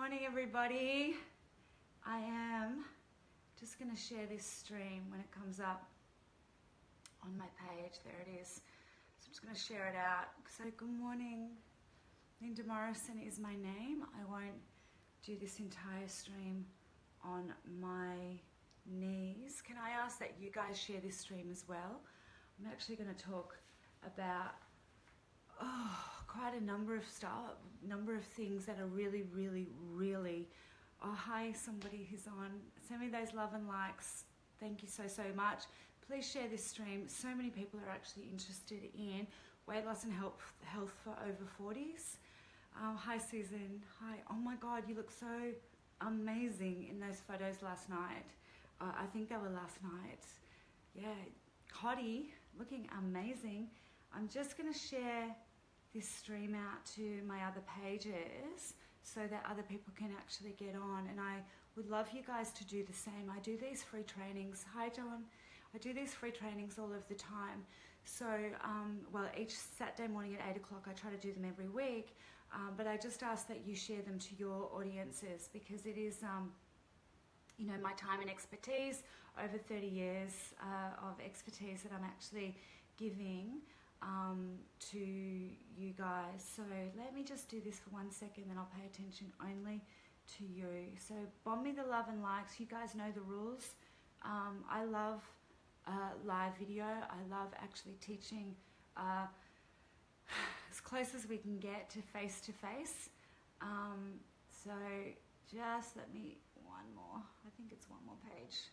morning, everybody. I am just going to share this stream when it comes up on my page. There it is. So I'm just going to share it out. So good morning. Linda Morrison is my name. I won't do this entire stream on my knees. Can I ask that you guys share this stream as well? I'm actually going to talk about quite a number of things that are really. Oh, hi, somebody who's on. Send me those love and likes. Thank you so much. Please share this stream. So many people are actually interested in weight loss and health for over 40s. Hi, Susan. Hi. Oh my God, you look so amazing in those photos last night. I think they were last night. Yeah, Cotty, looking amazing. I'm just going to share this stream out to my other pages so that other people can actually get on, and I would love you guys to do the same. I do these free trainings. Hi, John. I do these free trainings all of the time. So, well, each Saturday morning at 8 o'clock, I try to do them every week, but I just ask that you share them to your audiences because it is, you know, my time and expertise, over 30 years of expertise that I'm actually giving to you guys. So let me just do this for 1 second, then I'll pay attention only to you. So bomb me the love and likes. You guys know the rules. I love live video. I love actually teaching as close as we can get to face. So just let me, one more. I think it's one more page.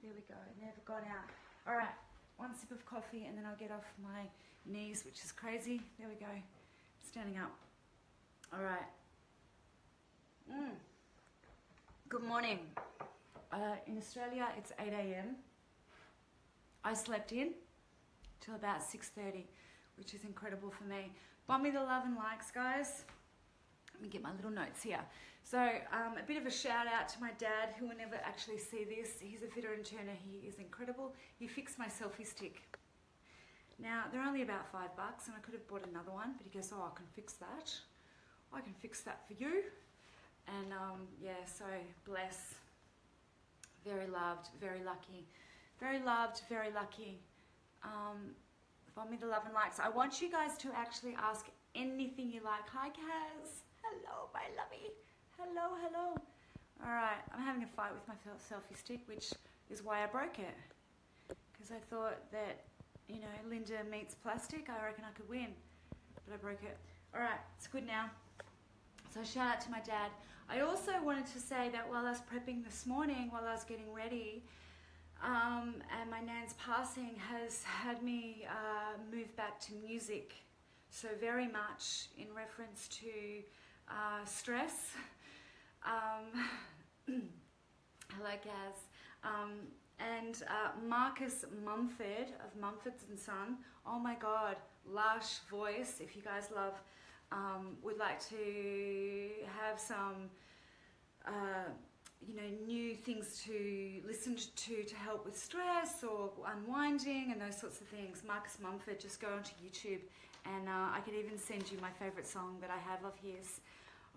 There we go. Never got out. All right. One sip of coffee and then I'll get off my knees, which is crazy. There we go. Standing up. All right. Good morning. In Australia, it's 8 a.m. I slept in till about 6:30, which is incredible for me. Bomb me the love and likes, guys. Let me get my little notes here. So a bit of a shout out to my dad, who will never actually see this. He's a fitter and turner. He is incredible. He fixed my selfie stick. Now, they're only about $5, and I could have bought another one, but he goes, oh, I can fix that. I can fix that for you. And yeah, so bless. Very loved, very lucky. Very loved, very lucky. Bomb me the love and likes. I want you guys to actually ask anything you like. Hi, Kaz. Hello, my lovey. Hello. All right, I'm having a fight with my selfie stick, which is why I broke it. Because I thought that, you know, Linda meets plastic, I reckon I could win. But I broke it. All right, it's good now. So shout out to my dad. I also wanted to say that while I was prepping this morning, while I was getting ready, and my nan's passing has had me move back to music. So very much in reference to stress. Hello, Gaz. And Marcus Mumford of Mumford's and Son. Oh my God, lush voice. If you guys love, would like to have some, you know, new things to listen to help with stress or unwinding and those sorts of things. Marcus Mumford, just go onto YouTube and I could even send you my favorite song that I have of his.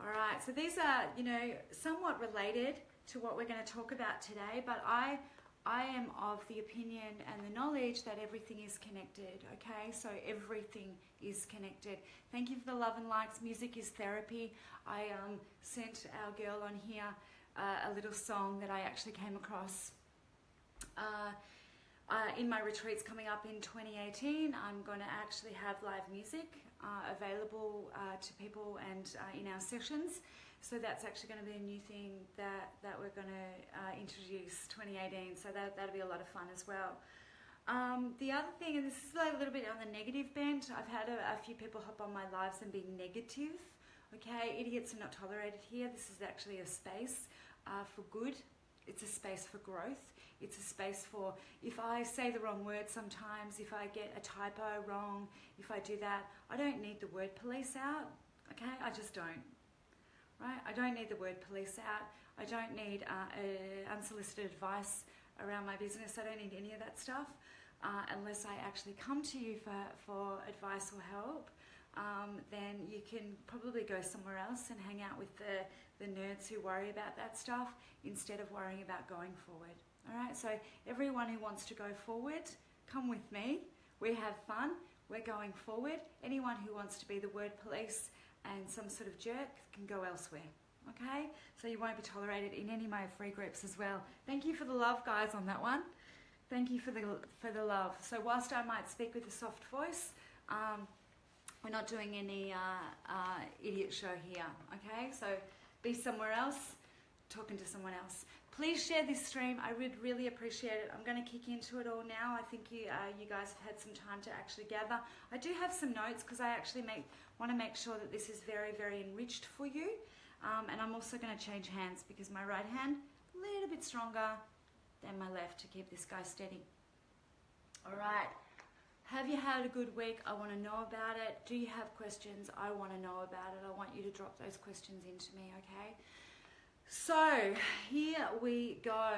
All right, so these are, you know, somewhat related to what we're going to talk about today, but I am of the opinion and the knowledge that everything is connected, okay? So everything is connected. Thank you for the love and likes. Music is therapy. I sent our girl on here a little song that I actually came across in my retreats coming up in 2018. I'm going to actually have live music available to people and in our sessions. So that's actually going to be a new thing that we're going to introduce 2018. So that'll be a lot of fun as well. The other thing, and this is a little bit on the negative bent, I've had a few people hop on my lives and be negative. Okay, idiots are not tolerated here. This is actually a space for good. It's a space for growth. It's a space for, if I say the wrong word sometimes, if I get a typo wrong, if I do that, I don't need the word police out, okay? I just don't, right? I don't need the word police out. I don't need unsolicited advice around my business. I don't need any of that stuff unless I actually come to you for advice or help. then you can probably go somewhere else and hang out with the nerds who worry about that stuff instead of worrying about going forward. All right, so everyone who wants to go forward, come with me. We have fun. We're going forward. Anyone who wants to be the word police and some sort of jerk can go elsewhere. Okay, so you won't be tolerated in any of my free groups as well. Thank you for the love, guys, on that one. Thank you for the love. So whilst I might speak with a soft voice, we're not doing any idiot show here. Okay, so be somewhere else, talking to someone else. Please share this stream. I would really appreciate it. I'm going to kick into it all now. I think you guys have had some time to actually gather. I do have some notes because I actually want to make sure that this is very, very enriched for you. And I'm also going to change hands because my right hand a little bit stronger than my left to keep this guy steady. All right. Have you had a good week? I want to know about it. Do you have questions? I want to know about it. I want you to drop those questions into me, okay? So here we go.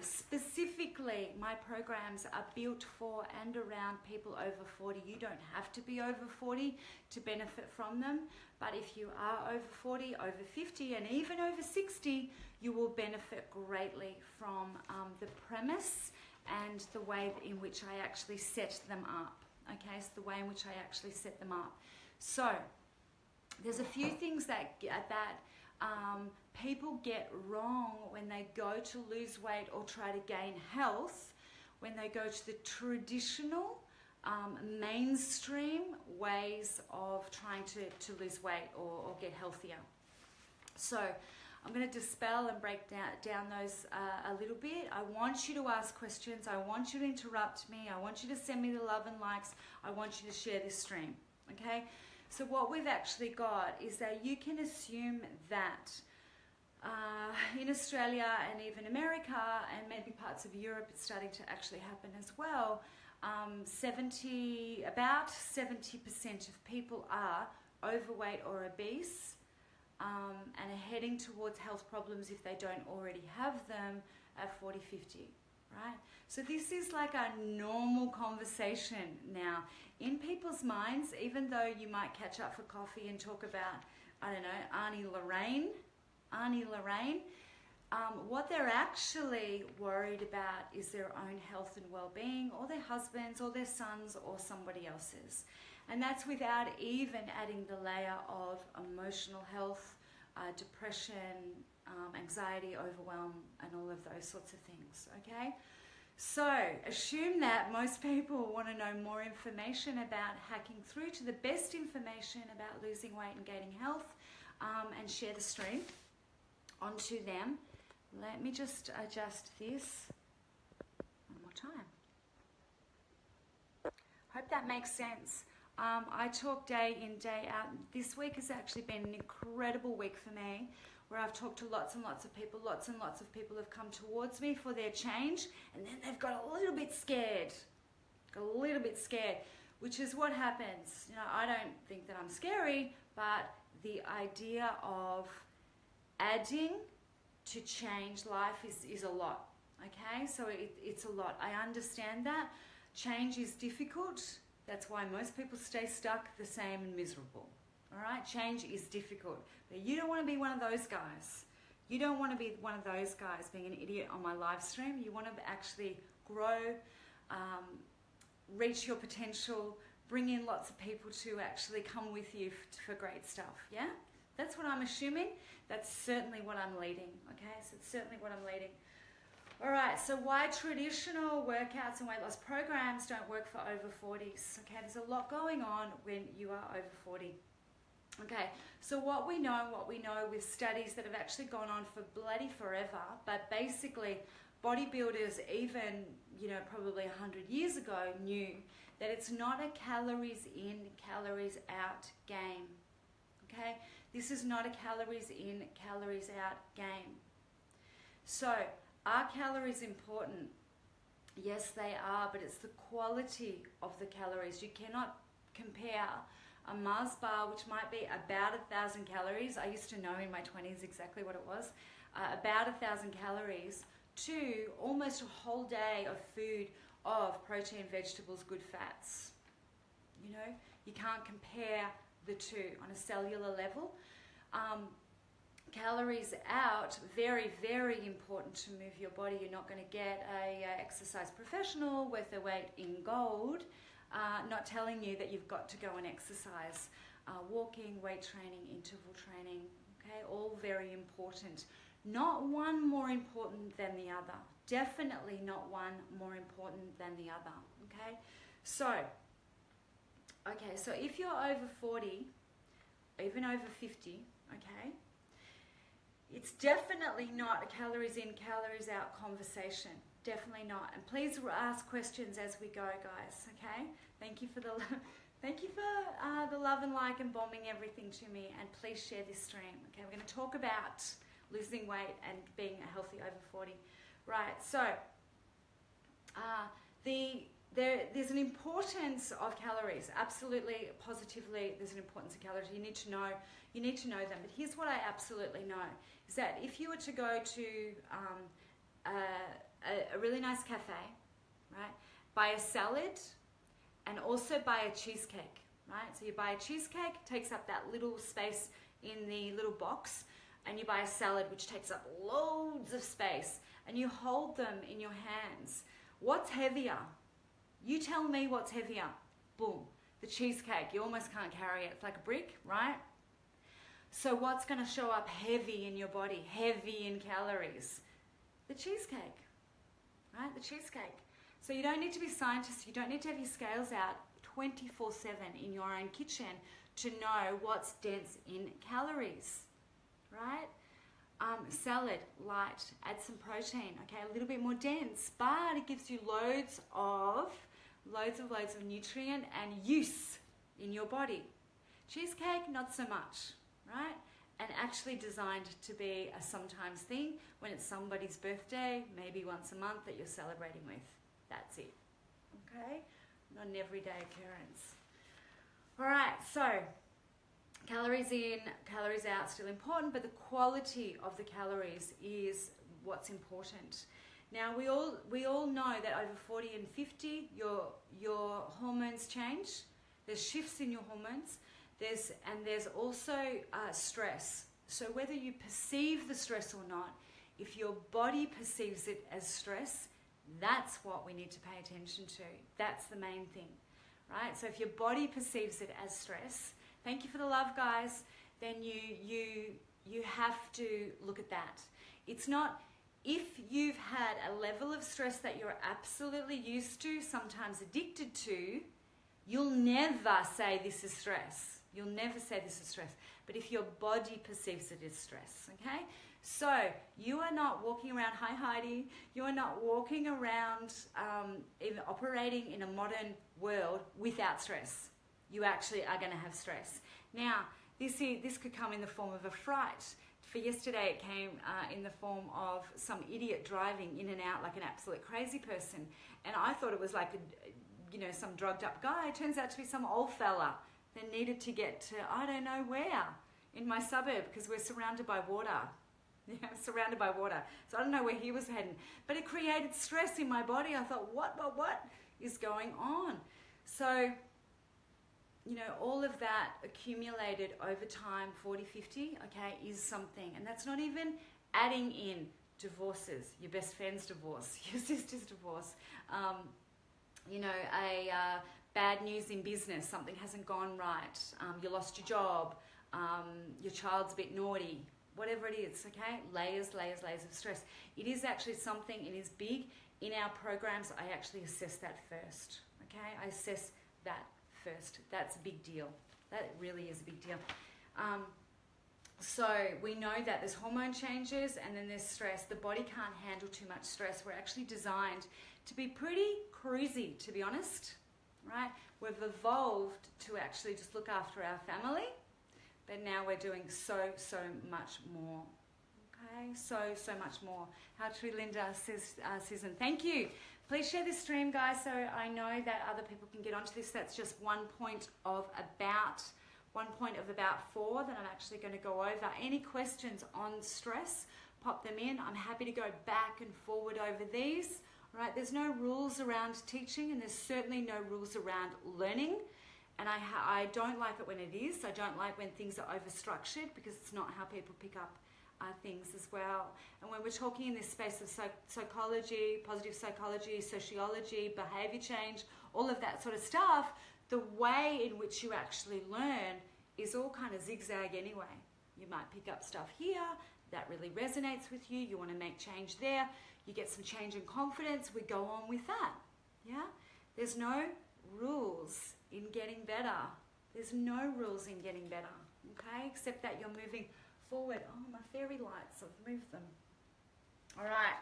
Specifically, my programs are built for and around people over 40. You don't have to be over 40 to benefit from them. But if you are over 40, over 50, and even over 60, you will benefit greatly from the premise and the way in which I actually set them up. Okay, so the way in which I actually set them up. So there's a few things that people get wrong when they go to lose weight or try to gain health, when they go to the traditional mainstream ways of trying to lose weight or get healthier. So I'm going to dispel and break down those a little bit. I want you to ask questions. I want you to interrupt me. I want you to send me the love and likes. I want you to share this stream. Okay? So what we've actually got is that you can assume that in Australia and even America and maybe parts of Europe, it's starting to actually happen as well. About 70% of people are overweight or obese and are heading towards health problems if they don't already have them at 40, 50, right? So this is like a normal conversation now. In people's minds, even though you might catch up for coffee and talk about, I don't know, Arnie Lorraine, what they're actually worried about is their own health and well-being, or their husbands, or their sons, or somebody else's. And that's without even adding the layer of emotional health, depression, anxiety, overwhelm, and all of those sorts of things, okay? So assume that most people want to know more information about hacking through to the best information about losing weight and gaining health, and share the stream onto them. Let me just adjust this one more time. Hope that makes sense. I talk day in, day out. This week has actually been an incredible week for me, where I've talked to lots and lots of people. Lots and lots of people have come towards me for their change, and then they've got a little bit scared. Which is what happens. You know, I don't think that I'm scary, but the idea of adding to change life is a lot. Okay, so it's a lot. I understand that. Change is difficult. That's why most people stay stuck, the same, and miserable. All right, change is difficult. But you don't want to be one of those guys. You don't want to be one of those guys being an idiot on my live stream. You want to actually grow, reach your potential, bring in lots of people to actually come with you for great stuff, yeah? That's what I'm assuming. That's certainly what I'm leading, okay? So it's certainly what I'm leading. All right, so why traditional workouts and weight loss programs don't work for over 40s? Okay, there's a lot going on when you are over 40. Okay, so what we know with studies that have actually gone on for bloody forever, but basically bodybuilders even, you know, probably 100 years ago knew that it's not a calories in, calories out game. Okay, this is not a calories in, calories out game. So, are calories important? Yes, they are, but it's the quality of the calories. You cannot compare a Mars bar, which might be about 1,000 calories. I used to know in my 20s exactly what it was. About 1,000 calories to almost a whole day of food of protein, vegetables, good fats. You know, You can't compare the two on a cellular level. Calories out, very, very important to move your body. You're not going to get a exercise professional worth their weight in gold not telling you that you've got to go and exercise. Walking, weight training, interval training, okay, all very important. Not one more important than the other. Definitely not one more important than the other, okay? So if you're over 40, even over 50, okay, it's definitely not a calories in, calories out conversation. Definitely not. And please ask questions as we go, guys, okay? Thank you for the love and like and bombing everything to me, and please share this stream, okay? We're going to talk about losing weight and being a healthy over 40. Right, so there's an importance of calories. Absolutely, positively, there's an importance of calories. You need to know them. But here's what I absolutely know, is that if you were to go to a really nice cafe, right, buy a salad and also buy a cheesecake, right? So you buy a cheesecake, takes up that little space in the little box, and you buy a salad which takes up loads of space, and you hold them in your hands. What's heavier? You tell me what's heavier. Boom. The cheesecake. You almost can't carry it. It's like a brick, right? So what's going to show up heavy in your body, heavy in calories? The cheesecake, right? The cheesecake. So you don't need to be scientists. You don't need to have your scales out 24/7 in your own kitchen to know what's dense in calories, right? Salad, light, add some protein, okay, a little bit more dense, but it gives you loads of nutrient and use in your body. Cheesecake, not so much, right? And actually designed to be a sometimes thing when it's somebody's birthday, maybe once a month that you're celebrating with. That's it, okay? Not an everyday occurrence. All right, so calories in, calories out, still important, but the quality of the calories is what's important. Now, we all know that over 40 and 50, your hormones change. There's shifts in your hormones. There's also stress. So whether you perceive the stress or not, if your body perceives it as stress, that's what we need to pay attention to. That's the main thing, right? So if your body perceives it as stress, thank you for the love, guys, then you have to look at that. It's not, if you've had a level of stress that you're absolutely used to, sometimes addicted to, you'll never say this is stress. You'll never say this is stress. But if your body perceives it as stress, okay? So you are not walking around, hi Heidi, you are not walking around even operating in a modern world without stress. You actually are going to have stress. Now, this could come in the form of a fright. For yesterday, it came in the form of some idiot driving in and out like an absolute crazy person. And I thought it was like some drugged up guy. It turns out to be some old fella that needed to get to, I don't know where, in my suburb, because we're surrounded by water. Yeah, surrounded by water. So I don't know where he was heading. But it created stress in my body. I thought, what is going on? So, all of that accumulated over time, 40, 50, okay, is something. And that's not even adding in divorces, your best friend's divorce, your sister's divorce, bad news in business, something hasn't gone right, you lost your job, your child's a bit naughty, whatever it is, okay? Layers of stress. It is actually something, it is big. In our programs, I actually assess that first, okay? I assess that first. That's a big deal. That really is a big deal. So we know that there's hormone changes and then there's stress. The body can't handle too much stress. We're actually designed to be pretty cruisy, to be honest, right? We've evolved to actually just look after our family, but now we're doing so much more, okay? So much more. How true, Linda, says Susan. Thank you. Please share this stream, guys, so I know that other people can get onto this. That's just one point of about 4 that I'm actually going to go over. Any questions on stress, pop them in. I'm happy to go back and forward over these. All right, there's no rules around teaching, and there's certainly no rules around learning. And I don't like it when it is. I don't like when things are over-structured because it's not how people pick up things as well. And when we're talking in this space of psychology, positive psychology, sociology, behavior change, all of that sort of stuff, the way in which you actually learn is all kind of zigzag anyway. You might pick up stuff here that really resonates with you. You want to make change there. You get some change in confidence. We go on with that. Yeah? There's no rules in getting better. There's no rules in getting better. Okay? Except that you're moving forward. Oh, my fairy lights, I've moved them. All right.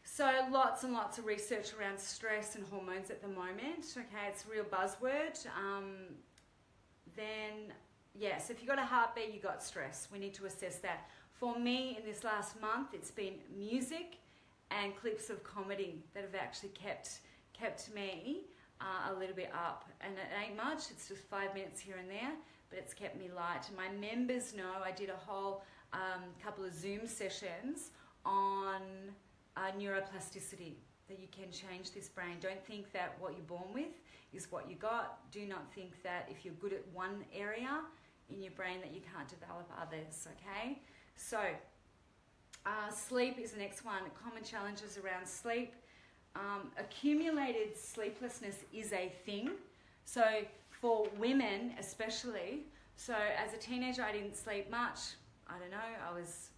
So lots and lots of research around stress and hormones at the moment. Okay, it's a real buzzword. Then, yes, if you've got a heartbeat, you've got stress. We need to assess that. For me, in this last month, it's been music and clips of comedy that have actually kept me a little bit up. And it ain't much, it's just 5 minutes here and there, but it's kept me light. And my members know I did a whole couple of Zoom sessions on neuroplasticity, that you can change this brain. Don't think that what you're born with is what you got. Do not think that if you're good at one area in your brain that you can't develop others, okay? So, sleep is the next one. Common challenges around sleep. Accumulated sleeplessness is a thing. So for women especially, so as a teenager I didn't sleep much. I don't know, I was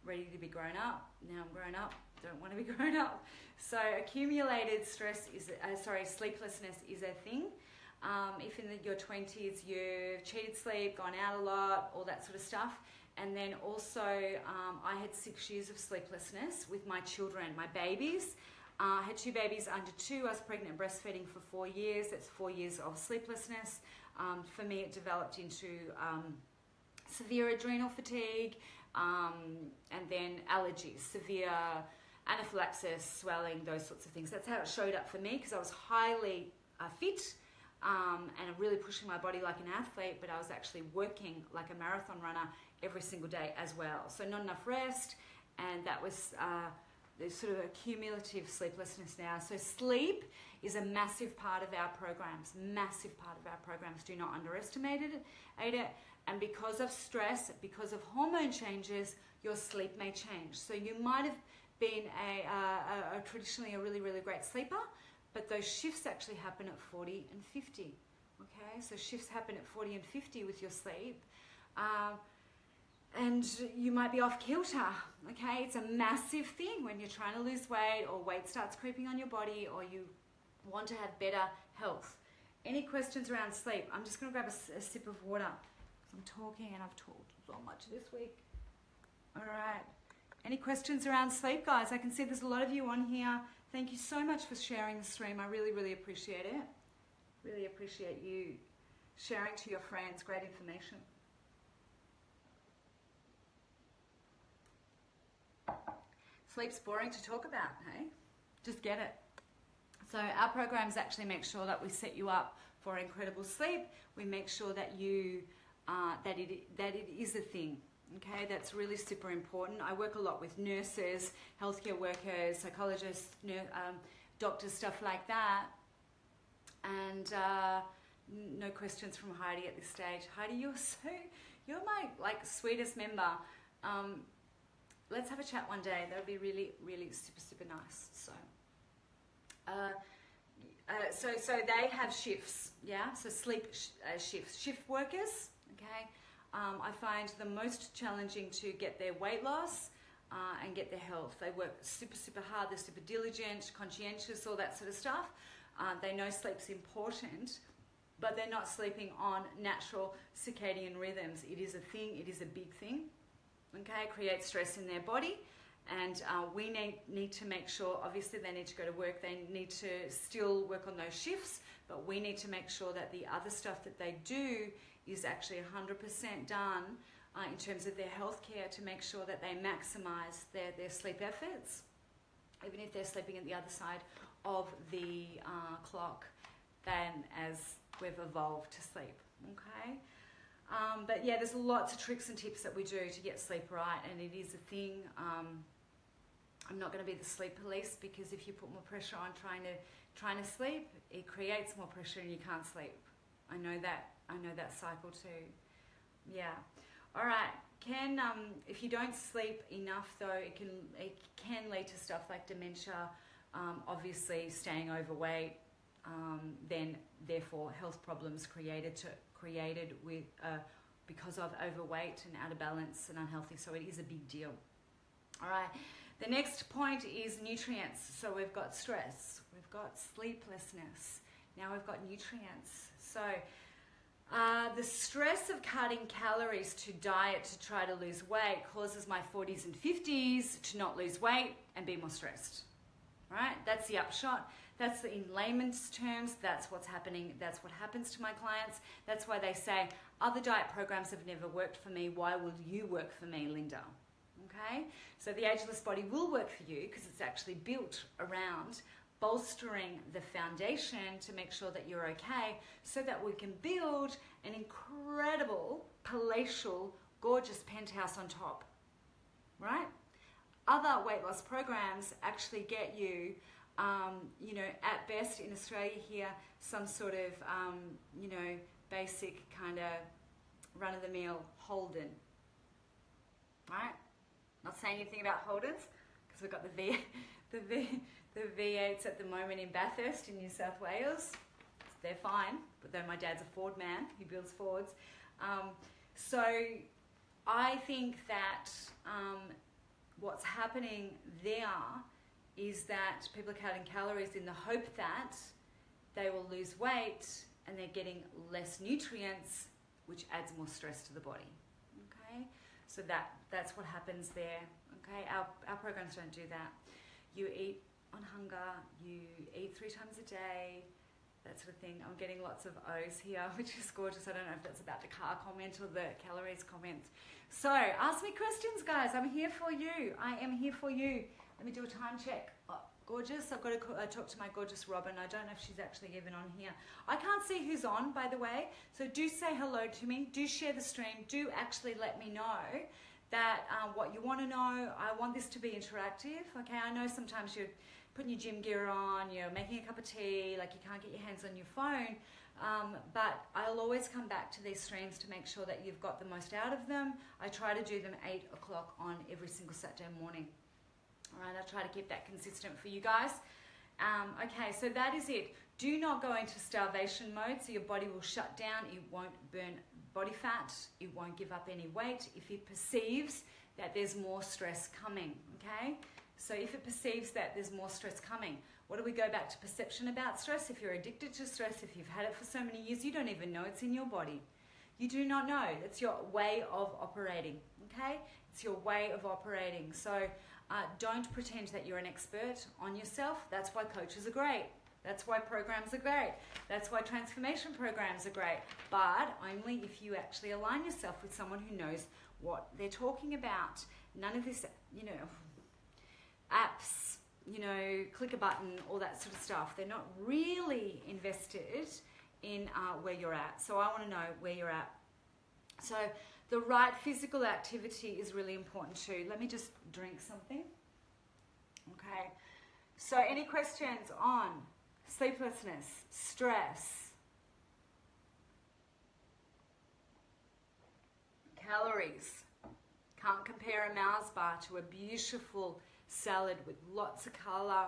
ready to be grown up. Now I'm grown up, don't want to be grown up. So accumulated sleeplessness is a thing. If in your 20s you've cheated sleep, gone out a lot, all that sort of stuff. And then also I had 6 years of sleeplessness with my children, my babies. I had 2 babies under 2. I was pregnant and breastfeeding for 4 years. That's 4 years of sleeplessness. For me, it developed into severe adrenal fatigue and then allergies, severe anaphylaxis, swelling, those sorts of things. That's how it showed up for me because I was highly fit and really pushing my body like an athlete, but I was actually working like a marathon runner every single day as well. So not enough rest, and that was there's sort of a cumulative sleeplessness now. So sleep is a massive part of our programs, massive part of our programs. Do not underestimate it. And because of stress, because of hormone changes, your sleep may change. So you might have been traditionally a really, really great sleeper, but those shifts actually happen at 40 and 50. Okay, so shifts happen at 40 and 50 with your sleep. And you might be off kilter, okay? It's a massive thing when you're trying to lose weight or weight starts creeping on your body or you want to have better health. Any questions around sleep? I'm just going to grab a sip of water because I'm talking and I've talked so much this week. All right. Any questions around sleep, guys? I can see there's a lot of you on here. Thank you so much for sharing the stream. I really, really appreciate it. Really appreciate you sharing to your friends. Great information. Sleep's boring to talk about, hey? Just get it. So our programs actually make sure that we set you up for incredible sleep. We make sure that you that it is a thing. Okay, that's really super important. I work a lot with nurses, healthcare workers, psychologists, doctors, stuff like that. And no questions from Heidi at this stage. Heidi, you're my sweetest member. Let's have a chat one day. That would be really, really super, super nice. So they have shifts, yeah? So sleep shifts. Shift workers, okay? I find the most challenging to get their weight loss and get their health. They work super, super hard. They're super diligent, conscientious, all that sort of stuff. They know sleep's important, but they're not sleeping on natural circadian rhythms. It is a thing. It is a big thing. Okay, create stress in their body, and we need to make sure, obviously they need to go to work, they need to still work on those shifts, but we need to make sure that the other stuff that they do is actually 100% done in terms of their healthcare to make sure that they maximize their sleep efforts, even if they're sleeping at the other side of the clock than as we've evolved to sleep, okay? But yeah, there's lots of tricks and tips that we do to get sleep right, and it is a thing. I'm not going to be the sleep police, because if you put more pressure on trying to sleep, it creates more pressure and you can't sleep. I know that cycle too. Yeah. All right. If you don't sleep enough though, it can lead to stuff like dementia, obviously staying overweight, then therefore health problems created with because of overweight and out of balance and unhealthy. So it is a big deal. All right. The next point is nutrients. So we've got stress, we've got sleeplessness, now we've got nutrients. So the stress of cutting calories to diet to try to lose weight causes my 40s and 50s to not lose weight and be more stressed. Right? That's the upshot. That's in layman's terms. That's what's happening. That's what happens to my clients. That's why they say, other diet programs have never worked for me. Why will you work for me, Linda? Okay? So the Ageless Body will work for you because it's actually built around bolstering the foundation to make sure that you're okay, so that we can build an incredible, palatial, gorgeous penthouse on top. Right? Other weight loss programs actually get you, at best in Australia here, some sort of, basic kind of run-of-the-mill Holden. Right? Not saying anything about Holdens, because we've got the V8s at the moment in Bathurst in New South Wales. They're fine, but though my dad's a Ford man, he builds Fords. So I think that what's happening there is that people are counting calories in the hope that they will lose weight, and they're getting less nutrients, which adds more stress to the body. Okay, so that's what happens there. Okay, our programs don't do that. You eat on hunger, you eat 3 times a day, that sort of thing. I'm getting lots of O's here, which is gorgeous. I don't know if that's about the car comment or the calories comment. So ask me questions, guys. I'm here for you. I am here for you. Let me do a time check. Oh, gorgeous. I've got to talk to my gorgeous Robin. I don't know if she's actually even on here. I can't see who's on, by the way. So do say hello to me. Do share the stream. Do actually let me know that what you want to know. I want this to be interactive. Okay, I know sometimes you're putting your gym gear on, you're making a cup of tea, like you can't get your hands on your phone. But I'll always come back to these streams to make sure that you've got the most out of them. I try to do them 8 o'clock on every single Saturday morning. All right, I try to keep that consistent for you guys. Okay, so that is it. Do not go into starvation mode, so your body will shut down. It won't burn body fat. It won't give up any weight if it perceives that there's more stress coming, okay? So if it perceives that there's more stress coming, what do we go back to perception about stress? If you're addicted to stress, if you've had it for so many years, you don't even know it's in your body. You do not know. It's your way of operating, okay? It's your way of operating. So don't pretend that you're an expert on yourself. That's why coaches are great. That's why programs are great. That's why transformation programs are great. But only if you actually align yourself with someone who knows what they're talking about. None of this, apps, click a button, all that sort of stuff. They're not really invested in where you're at. So I want to know where you're at. So the right physical activity is really important too. Let me just drink something. Okay. So any questions on sleeplessness, stress, calories? Can't compare a Mars bar to a beautiful salad with lots of colour,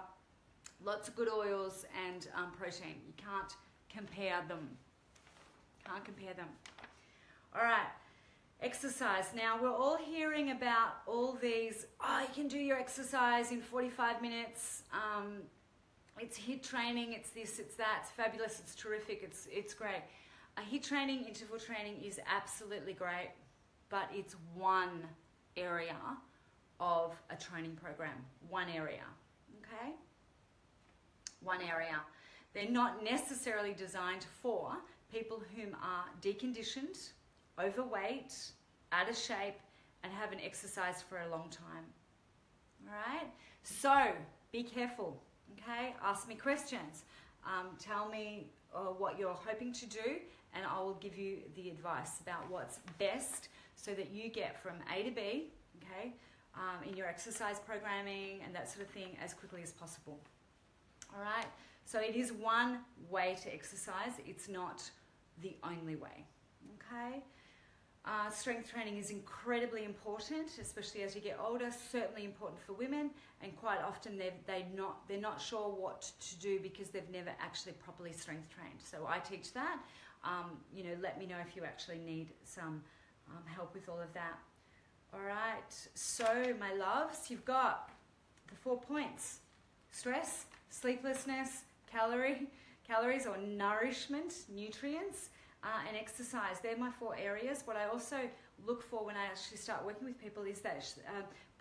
lots of good oils and protein. You can't compare them. Can't compare them. All right. Exercise. Now, we're all hearing about all these, you can do your exercise in 45 minutes. It's HIIT training, it's this, it's that, it's fabulous, it's terrific, it's great. HIIT training, interval training is absolutely great, but it's one area of a training program. One area, okay? One area. They're not necessarily designed for people whom are deconditioned, overweight, out of shape, and haven't exercised for a long time. All right? So, be careful, okay? Ask me questions. Tell me what you're hoping to do, and I will give you the advice about what's best so that you get from A to B, okay, in your exercise programming and that sort of thing as quickly as possible. All right? So it is one way to exercise. It's not the only way. Okay? Strength training is incredibly important, especially as you get older. Certainly important for women, and quite often they're not sure what to do because they've never actually properly strength trained. So I teach that. Let me know if you actually need some help with all of that. All right. So my loves, you've got the 4 points: stress, sleeplessness, calories or nourishment, nutrients, and exercise. They're my 4 areas. What I also look for when I actually start working with people is that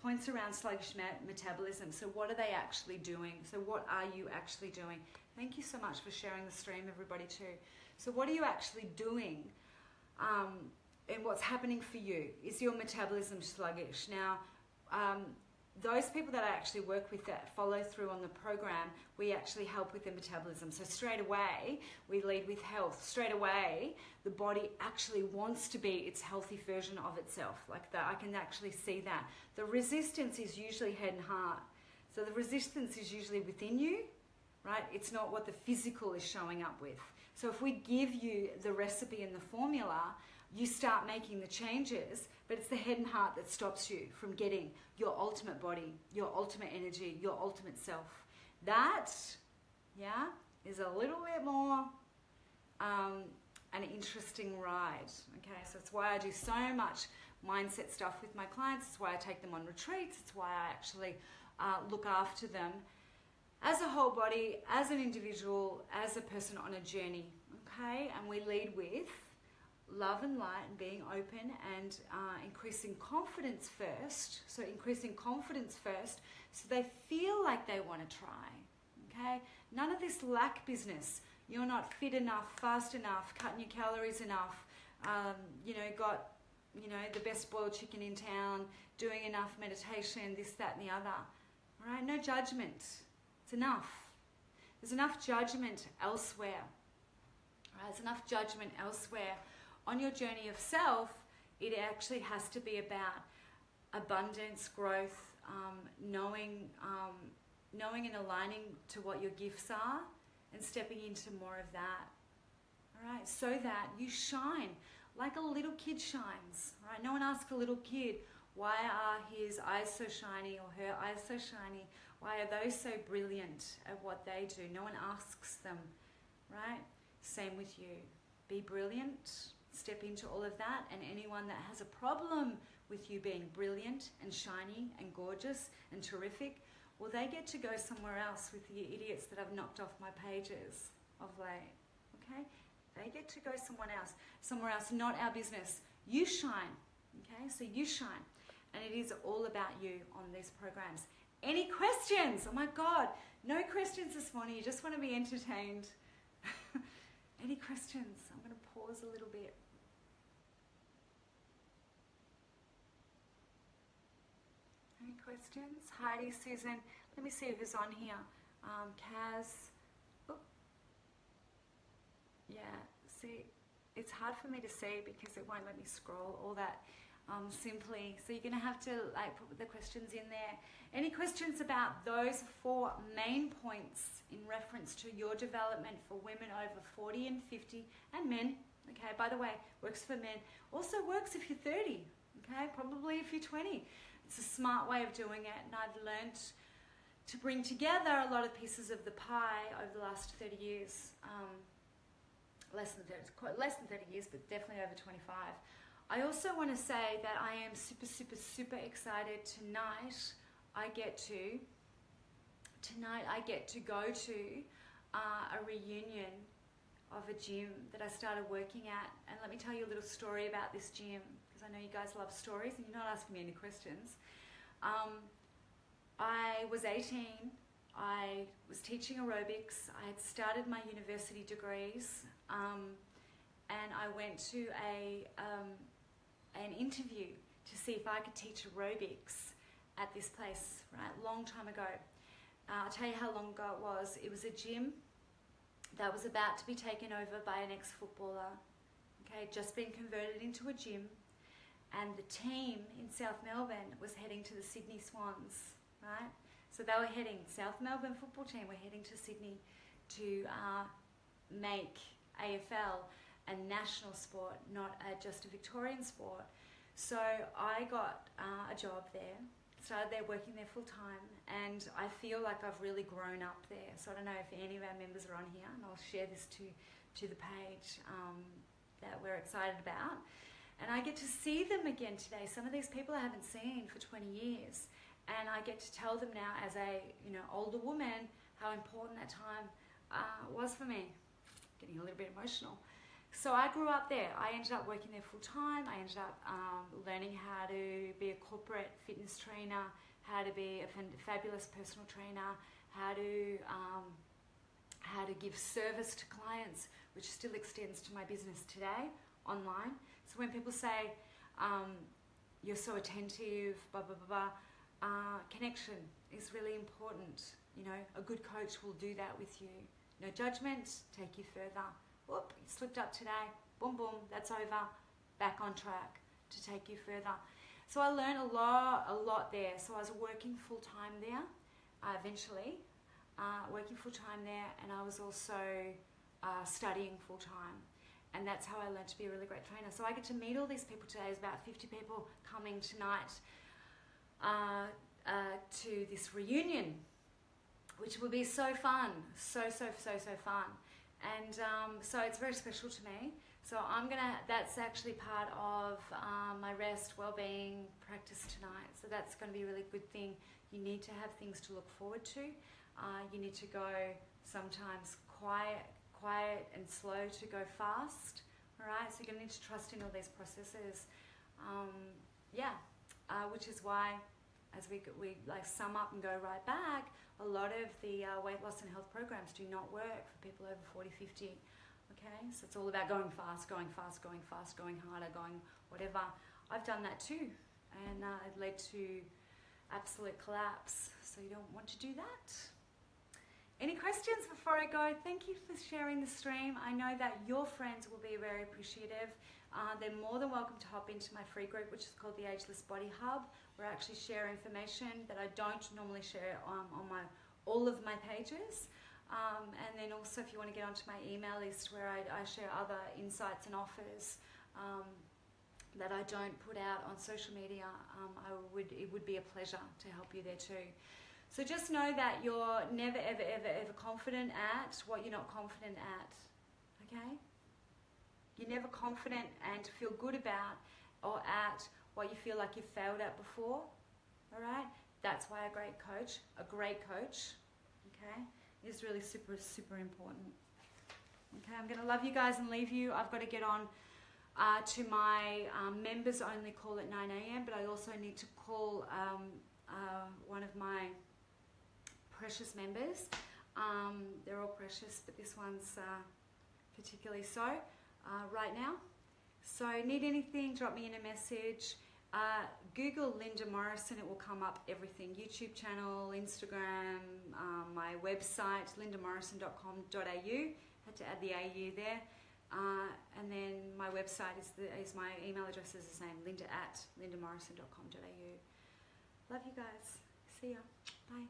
points around sluggish metabolism. So what are they actually doing? So what are you actually doing? Thank you so much for sharing the stream, everybody, too. So what are you actually doing? And what's happening for you? Is your metabolism sluggish? Now, those people that I actually work with that follow through on the program, we actually help with their metabolism. So straight away, we lead with health. Straight away, the body actually wants to be its healthy version of itself. Like that, I can actually see that. The resistance is usually head and heart. So the resistance is usually within you, right? It's not what the physical is showing up with. So if we give you the recipe and the formula, you start making the changes, but it's the head and heart that stops you from getting your ultimate body, your ultimate energy, your ultimate self. That, is a little bit more an interesting ride. Okay, so it's why I do so much mindset stuff with my clients. It's why I take them on retreats. It's why I actually look after them as a whole body, as an individual, as a person on a journey. Okay, and we lead with love and light and being open and increasing confidence first. So increasing confidence first so they feel like they want to try. Okay? None of this lack business. You're not fit enough, fast enough, cutting your calories enough, got, the best boiled chicken in town, doing enough meditation, this, that, and the other. All right? No judgment. It's enough. There's enough judgment elsewhere. All right? There's enough judgment elsewhere. On your journey of self, it actually has to be about abundance, growth, knowing and aligning to what your gifts are and stepping into more of that. All right, so that you shine like a little kid shines. All right, no one asks a little kid, why are his eyes so shiny or her eyes so shiny? Why are those so brilliant at what they do? No one asks them, right? Same with you. Be brilliant. Step into all of that, and anyone that has a problem with you being brilliant and shiny and gorgeous and terrific, well, they get to go somewhere else with the idiots that I've knocked off my pages of late. Okay? They get to go somewhere else, not our business. You shine. Okay? So you shine. And it is all about you on these programs. Any questions? Oh my God, no questions this morning. You just want to be entertained. Any questions? I'm going to pause a little bit. Any questions? Heidi, Susan. Let me see who's on here. Kaz. Oh. Yeah, see, it's hard for me to see because it won't let me scroll all that simply. So you're going to have to put the questions in there. Any questions about those 4 main points in reference to your development for women over 40 and 50 and men? Okay, by the way, works for men. Also works if you're 30. Okay, probably if you're 20. It's a smart way of doing it, and I've learnt to bring together a lot of pieces of the pie over the last 30 years. Less than 30 years, but definitely over 25. I also want to say that I am super, super, super excited. Tonight I get to go to a reunion of a gym that I started working at. And let me tell you a little story about this gym, because I know you guys love stories and you're not asking me any questions. I was 18. I was teaching aerobics. I had started my university degrees, and I went to an interview to see if I could teach aerobics at this place, right, long time ago. I'll tell you how long ago it was. It was a gym that was about to be taken over by an ex-footballer. Okay, just been converted into a gym, and the team in South Melbourne was heading to the Sydney Swans, right? So they were heading, South Melbourne football team were heading to Sydney to make AFL. a national sport, not just a Victorian sport. So I got a job there, started there working there full time, and I feel like I've really grown up there. So I don't know if any of our members are on here, and I'll share this to the page that we're excited about. And I get to see them again today. Some of these people I haven't seen for 20 years. And I get to tell them now as a older woman how important that time was for me. Getting a little bit emotional. So I grew up there. I ended up working there full time. I ended up learning how to be a corporate fitness trainer, how to be a fabulous personal trainer, how to give service to clients, which still extends to my business today online. So when people say you're so attentive, blah blah blah, connection is really important. A good coach will do that with you. No judgment, take you further. Whoop, you slipped up today. Boom, boom, that's over. Back on track to take you further. So I learned a lot there. So I was working full time there, eventually, working full time there, and I was also studying full time. And that's how I learned to be a really great trainer. So I get to meet all these people today. There's about 50 people coming tonight to this reunion, which will be so fun, so fun. And so it's very special to me. So that's actually part of my rest, well-being practice tonight. So that's going to be a really good thing. You need to have things to look forward to. You need to go sometimes quiet and slow to go fast. All right, so you're going to need to trust in all these processes. Which is why, as we like sum up and go right back, a lot of the weight loss and health programs do not work for people over 40, 50. Okay, so it's all about going fast, going harder, going whatever. I've done that too, and it led to absolute collapse. So you don't want to do that. Any questions before I go? Thank you for sharing the stream. I know that your friends will be very appreciative. They're more than welcome to hop into my free group, which is called the Ageless Body Hub, where I actually share information that I don't normally share on all of my pages. And then also if you want to get onto my email list, where I share other insights and offers that I don't put out on social media, it would be a pleasure to help you there too. So just know that you're never, ever confident at what you're not confident at, okay? You're never confident and feel good about or at what you feel like you've failed at before, all right? That's why a great coach, okay, is really super important. Okay, I'm going to love you guys and leave you. I've got to get on to my members only call at 9 a.m, but I also need to call one of my precious members. They're all precious, but this one's particularly so right now. So need anything, drop me in a message. Google Linda Morrison, it will come up everything. YouTube channel, Instagram, my website, lindamorrison.com.au. Had to add the AU there. And then my website is my email address is the same, linda@lindamorrison.com.au. Love you guys. See ya. Bye.